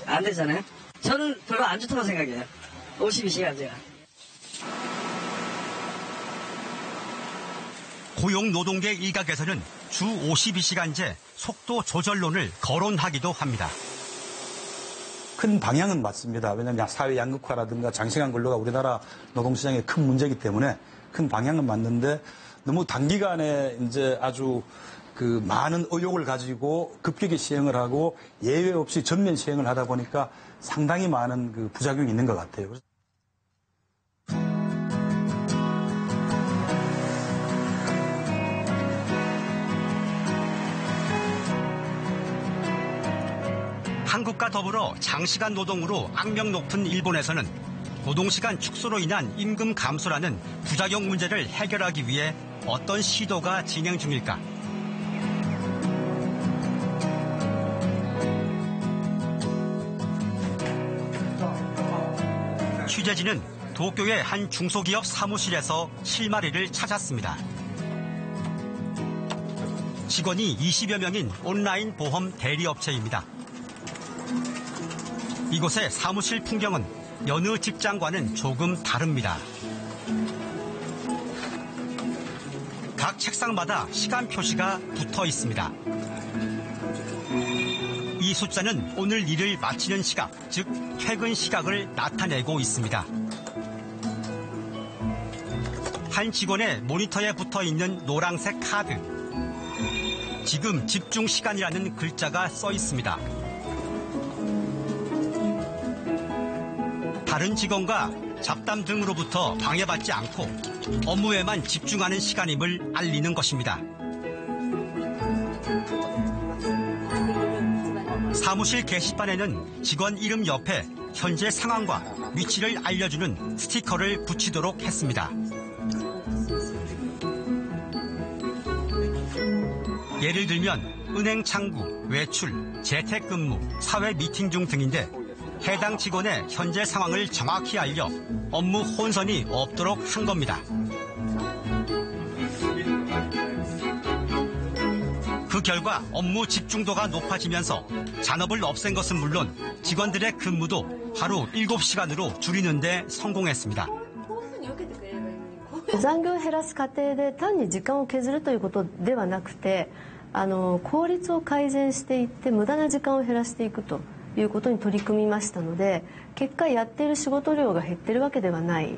안 되잖아요. 저는 별로 안 좋다고 생각해요. 52시간제가. 고용노동계 일각에서는 주 52시간제 속도 조절론을 거론하기도 합니다. 큰 방향은 맞습니다. 왜냐하면 사회 양극화라든가 장시간 근로가 우리나라 노동시장의 큰 문제이기 때문에 큰 방향은 맞는데 너무 단기간에 이제 아주 많은 의욕을 가지고 급격히 시행을 하고 예외 없이 전면 시행을 하다 보니까 상당히 많은 부작용이 있는 것 같아요. 한국과 더불어 장시간 노동으로 악명 높은 일본에서는 노동시간 축소로 인한 임금 감소라는 부작용 문제를 해결하기 위해 어떤 시도가 진행 중일까? 취재진은 도쿄의 한 중소기업 사무실에서 실마리를 찾았습니다. 직원이 20여 명인 온라인 보험 대리업체입니다. 이곳의 사무실 풍경은 여느 직장과는 조금 다릅니다. 각 책상마다 시간 표시가 붙어 있습니다. 이 숫자는 오늘 일을 마치는 시각, 즉 퇴근 시각을 나타내고 있습니다. 한 직원의 모니터에 붙어 있는 노란색 카드. 지금 집중 시간이라는 글자가 써 있습니다. 다른 직원과 잡담 등으로부터 방해받지 않고 업무에만 집중하는 시간임을 알리는 것입니다. 사무실 게시판에는 직원 이름 옆에 현재 상황과 위치를 알려주는 스티커를 붙이도록 했습니다. 예를 들면 은행 창구, 외출, 재택근무, 사회 미팅 중 등인데 해당 직원의 현재 상황을 정확히 알려 업무 혼선이 없도록 한 겁니다. 그 결과 업무 집중도가 높아지면서 잔업을 없앤 것은 물론 직원들의 근무도 하루 7시간으로 줄이는 데 성공했습니다. 残業を減らす過程で単に時間を削るということではなくて、効率を改善していって無駄な時間を減らしていくということに取り組みましたので、結果やっている仕事量が減っているわけではない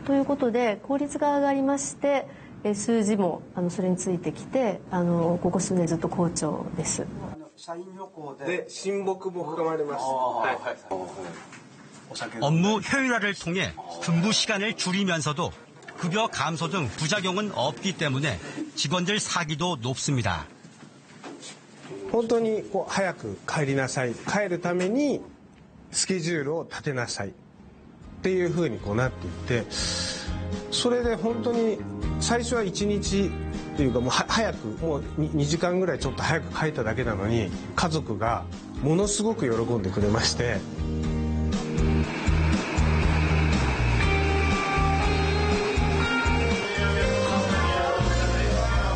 ということで効率が上がりまして、数字もそれについてきてここ数年ずっと好調です。社員旅行で親睦も深まりました。 업무 효율화를 통해 근무 시간을 줄이면서도 급여 감소 등 부작용은 없기 때문에 직원들 사기도 높습니다. 本当に早く帰りなさい、帰るためにスケジュールを立てなさいっていう風になっていって、それで本当に最初は1日というかもう早くもう2時間ぐらいちょっと早く帰っただけなのに家族がものすごく喜んでくれまして。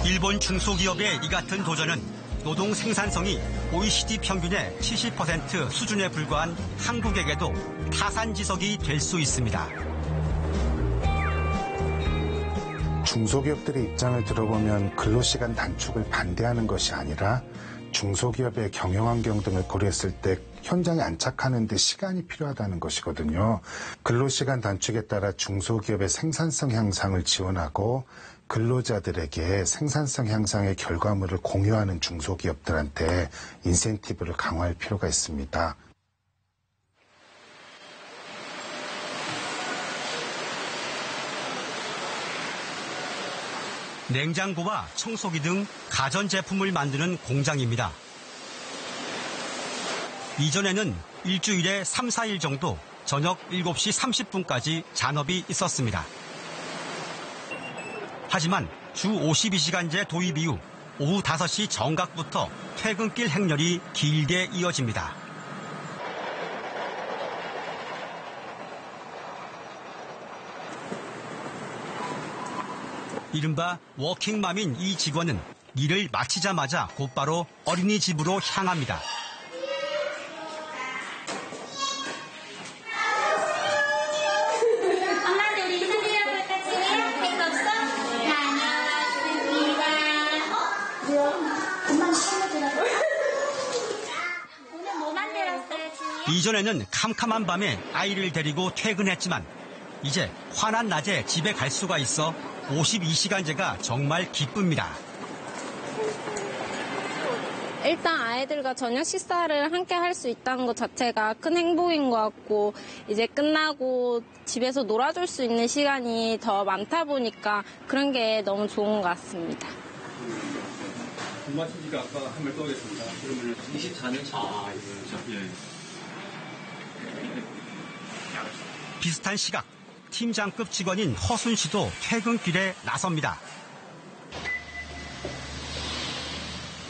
일본 중소기업의 이 같은 도전은 노동 생산성이 OECD 평균의 70% 수준에 불과한 한국에게도 타산지석이 될 수 있습니다. 중소기업들의 입장을 들어보면 근로시간 단축을 반대하는 것이 아니라 중소기업의 경영환경 등을 고려했을 때 현장에 안착하는 데 시간이 필요하다는 것이거든요. 근로시간 단축에 따라 중소기업의 생산성 향상을 지원하고 근로자들에게 생산성 향상의 결과물을 공유하는 중소기업들한테 인센티브를 강화할 필요가 있습니다. 냉장고와 청소기 등 가전제품을 만드는 공장입니다. 이전에는 일주일에 3, 4일 정도 저녁 7시 30분까지 잔업이 있었습니다. 하지만 주 52시간제 도입 이후 오후 5시 정각부터 퇴근길 행렬이 길게 이어집니다. 이른바 워킹맘인 이 직원은 일을 마치자마자 곧바로 어린이집으로 향합니다. 이전에는 캄캄한 밤에 아이를 데리고 퇴근했지만 이제 환한 낮에 집에 갈 수가 있어 52시간제가 정말 기쁩니다. 일단 아이들과 저녁 식사를 함께 할 수 있다는 것 자체가 큰 행복인 것 같고, 이제 끝나고 집에서 놀아줄 수 있는 시간이 더 많다 보니까 그런 게 너무 좋은 것 같습니다. 근무하신 지가 아까 한 달 더 하겠습니다. 그러면 24년 차. 예. 비슷한 시각 팀장급 직원인 허순 씨도 퇴근길에 나섭니다.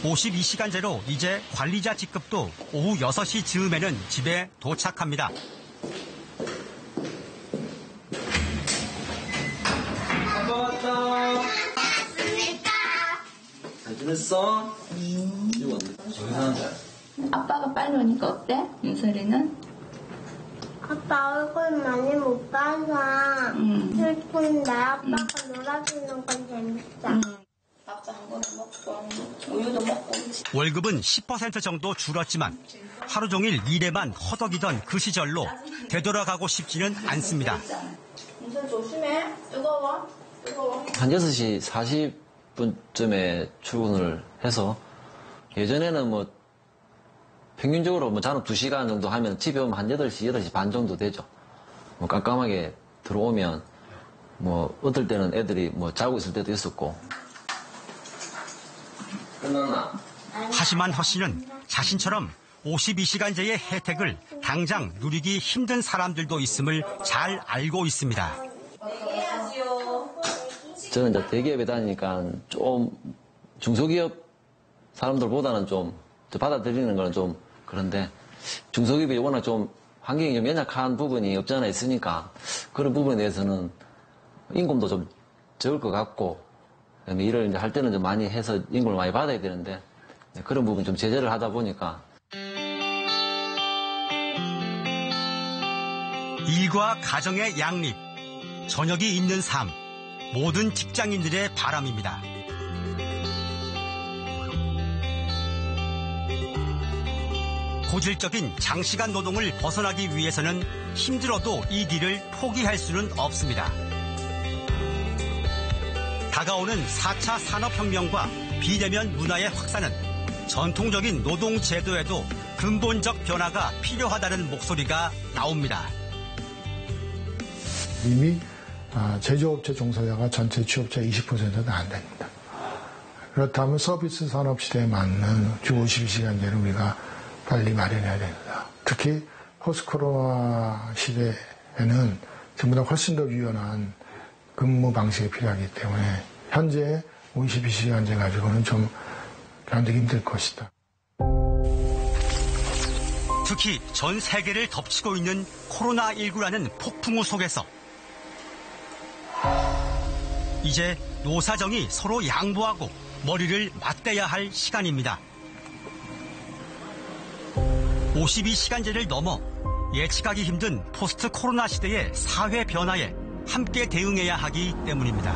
52시간제로 이제 관리자 직급도 오후 6시 즈음에는 집에 도착합니다. 아빠 왔다. 잘 지냈어? 이거 왔네. 아빠가 빨리 오니까 어때? 윤설이는? 아빠 얼굴 많이 못 봐서 슬픈데 아빠가 놀아주는 건 재밌어. 밥도 한 번에 먹고 우유도 먹고. 월급은 10% 정도 줄었지만 하루 종일 일에만 허덕이던 그 시절로 되돌아가고 싶지는 않습니다. 윤설 조심해. 뜨거워. 한 6시 40분쯤에 출근을 해서 예전에는 뭐 평균적으로 뭐 잔업 2시간 정도 하면 집에 오면 한 8시, 8시 반 정도 되죠. 뭐 깜깜하게 들어오면 뭐 어떨 때는 애들이 뭐 자고 있을 때도 있었고. 끝났나? 하지만 허 씨는 자신처럼 52시간제의 혜택을 당장 누리기 힘든 사람들도 있음을 잘 알고 있습니다. 저는 이제 대기업에 다니니까 좀 중소기업 사람들보다는 좀 받아들이는 거는 좀 그런데 중소기업이 워낙 좀 환경이 좀 연약한 부분이 없지 않아 있으니까 그런 부분에 대해서는 임금도 좀 적을 것 같고 그다음에 일을 이제 할 때는 좀 많이 해서 임금을 많이 받아야 되는데 그런 부분 좀 제재를 하다 보니까 일과 가정의 양립, 저녁이 있는 삶, 모든 직장인들의 바람입니다. 고질적인 장시간 노동을 벗어나기 위해서는 힘들어도 이 길을 포기할 수는 없습니다. 다가오는 4차 산업혁명과 비대면 문화의 확산은 전통적인 노동제도에도 근본적 변화가 필요하다는 목소리가 나옵니다. 이미 제조업체 종사자가 전체 취업자의 20%도 안 됩니다. 그렇다면 서비스 산업 시대에 맞는 주 52시간제를 우리가 빨리 마련해야 됩니다. 특히 포스트 코로나 시대에는 전보다 훨씬 더 유연한 근무 방식이 필요하기 때문에 현재 52시간제 가지고는 좀 견디기 힘들 것이다. 특히 전 세계를 덮치고 있는 코로나19라는 폭풍우 속에서 이제 노사정이 서로 양보하고 머리를 맞대야 할 시간입니다. 52시간제를 넘어 예측하기 힘든 포스트 코로나 시대의 사회 변화에 함께 대응해야 하기 때문입니다.